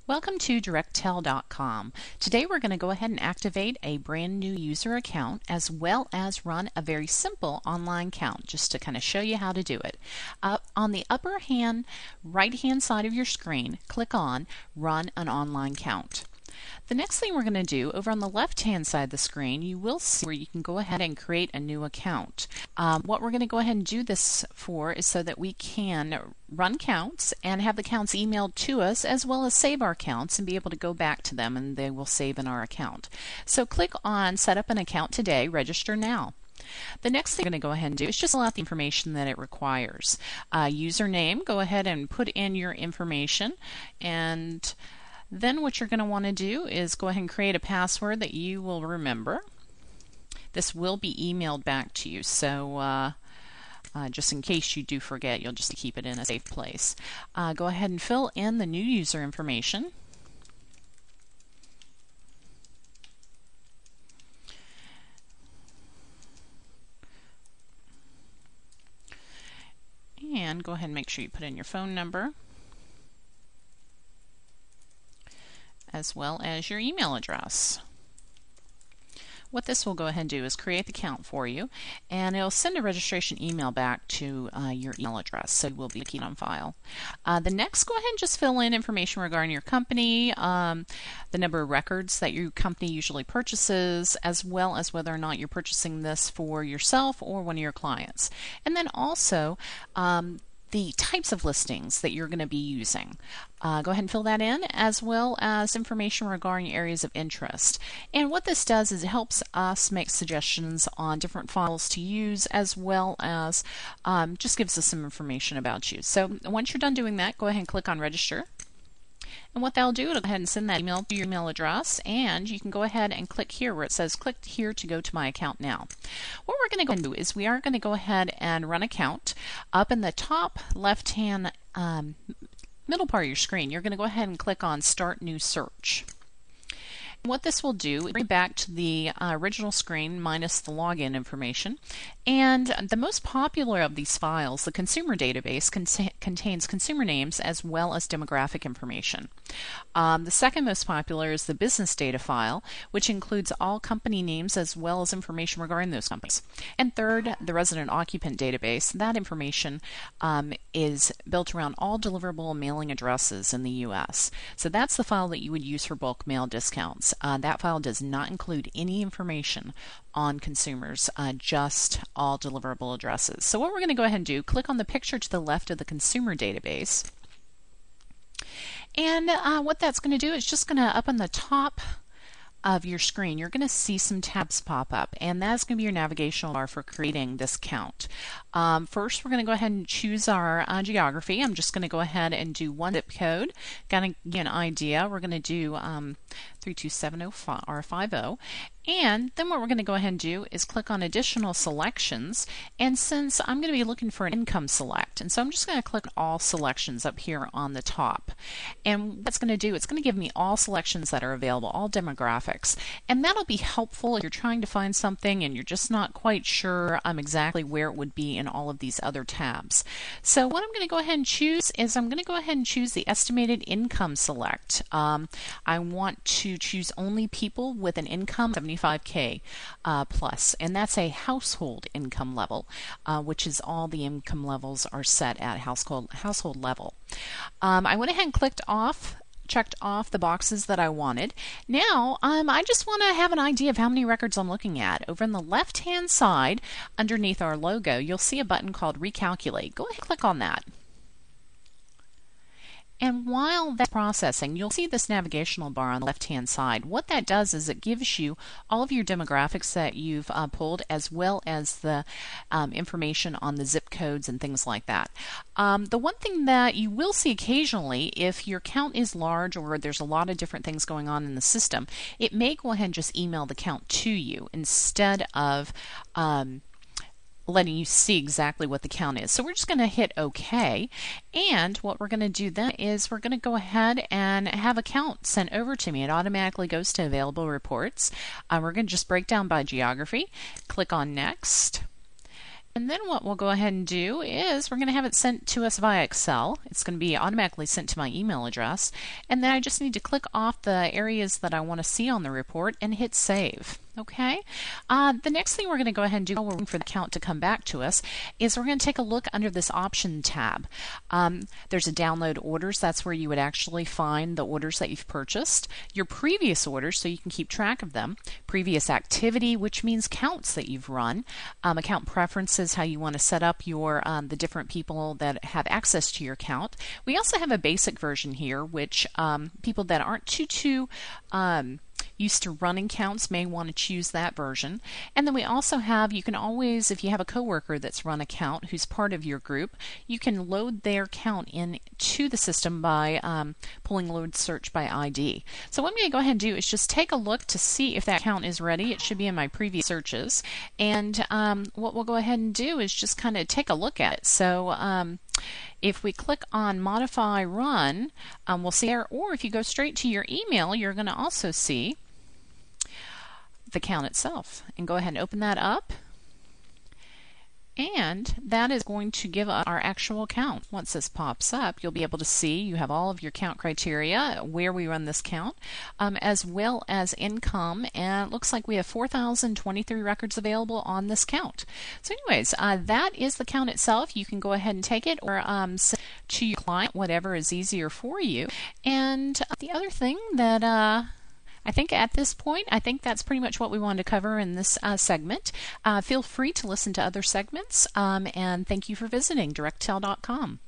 Welcome to directel.com. Today we're going to go ahead and activate a brand new user account as well as run a very simple online count just to kind of show you how to do it. On the upper right hand side of your screen, click on Run an Online Count. The next thing we're going to do, over on the left-hand side of the screen, you will see where you can go ahead and create a new account. What we're going to go ahead and do this for is so that we can run counts and have the counts emailed to us, as well as save our counts and be able to go back to them, and they will save in our account. So click on Set up an account today, register now. The next thing we're going to go ahead and do is just fill out the information that it requires. Username, go ahead and put in your information, and then what you're going to want to do is go ahead and create a password that you will remember. This will be emailed back to you, so just in case you do forget, you'll just keep it in a safe place. Go ahead and fill in the new user information. And go ahead and make sure you put in your phone number, as well as your email address. What this will go ahead and do is create the account for you, and it'll send a registration email back to your email address, so we'll be keeping on file. The next, go ahead and just fill in information regarding your company, the number of records that your company usually purchases, as well as whether or not you're purchasing this for yourself or one of your clients. And then also the types of listings that you're going to be using. Go ahead and fill that in, as well as information regarding areas of interest. And what this does is it helps us make suggestions on different files to use, as well as just gives us some information about you. So once you're done doing that, go ahead and click on Register. And what that'll do, it'll go ahead and send that email to your email address, and you can go ahead and click here where it says click here to go to my account now. What we're going to go and do is we are going to go ahead and run a count. Up in the top left hand middle part of your screen, you're going to go ahead and click on Start New Search. What this will do is bring back to the original screen minus the login information. And the most popular of these files, the consumer database, contains consumer names as well as demographic information. The second most popular is the business data file, which includes all company names as well as information regarding those companies. And third, the resident occupant database. That information is built around all deliverable mailing addresses in the U.S. So that's the file that you would use for bulk mail discounts. That file does not include any information on consumers, just all deliverable addresses. So what we're going to go ahead and do, click on the picture to the left of the consumer database. And what that's going to do is just going to, up on the top of your screen, you're going to see some tabs pop up, and that's going to be your navigational bar for creating this count. First, we're going to go ahead and choose our geography. I'm just going to go ahead and do one zip code. Got to get an idea. We're going to do 32750. And then what we're going to go ahead and do is click on additional selections, and since I'm going to be looking for an income select, and so I'm just going to click all selections up here on the top. And what's going to do, it's going to give me all selections that are available, all demographics, and that'll be helpful if you're trying to find something and you're just not quite sure exactly where it would be in all of these other tabs. So what I'm going to go ahead and choose is I'm going to go ahead and choose the estimated income select. I want to choose only people with an income 75K plus, and that's a household income level, which is all the income levels are set at household level. I went ahead and checked off the boxes that I wanted. Now I just want to have an idea of how many records I'm looking at. Over on the left hand side underneath our logo, you'll see a button called Recalculate. Go ahead and click on that. And while that's processing, you'll see this navigational bar on the left-hand side. What that does is it gives you all of your demographics that you've pulled, as well as the information on the zip codes and things like that. The one thing that you will see occasionally, if your count is large or there's a lot of different things going on in the system, it may go ahead and just email the count to you instead of letting you see exactly what the count is. So we're just going to hit OK, and what we're going to do then is we're going to go ahead and have a count sent over to me. It automatically goes to available reports. We're going to just break down by geography, click on Next, And then what we'll go ahead and do is we're going to have it sent to us via Excel. It's going to be automatically sent to my email address. And then I just need to click off the areas that I want to see on the report and hit save. Okay. The next thing we're going to go ahead and do while we're waiting for the count to come back to us is we're going to take a look under this option tab. There's a download orders. That's where you would actually find the orders that you've purchased, your previous orders so you can keep track of them, previous activity, which means counts that you've run, account preferences, how you want to set up your the different people that have access to your account. We also have a basic version here, which people that aren't too used to running counts may want to choose that version. And then we also have, you can always, if you have a coworker that's run a count who's part of your group, you can load their count into the system by pulling load search by ID. So what I'm going to go ahead and do is just take a look to see if that count is ready. It should be in my previous searches. And what we'll go ahead and do is just kind of take a look at it. So if we click on Modify Run, we'll see there, or if you go straight to your email, you're going to also see the count itself. And go ahead and open that up. And that is going to give us our actual count. Once this pops up, you'll be able to see you have all of your count criteria, where we run this count, as well as income. And it looks like we have 4,023 records available on this count. So anyways, that is the count itself. You can go ahead and take it or send it to your client, whatever is easier for you. And the other thing that I think at this point, I think that's pretty much what we wanted to cover in this segment. Feel free to listen to other segments, and thank you for visiting directtel.com.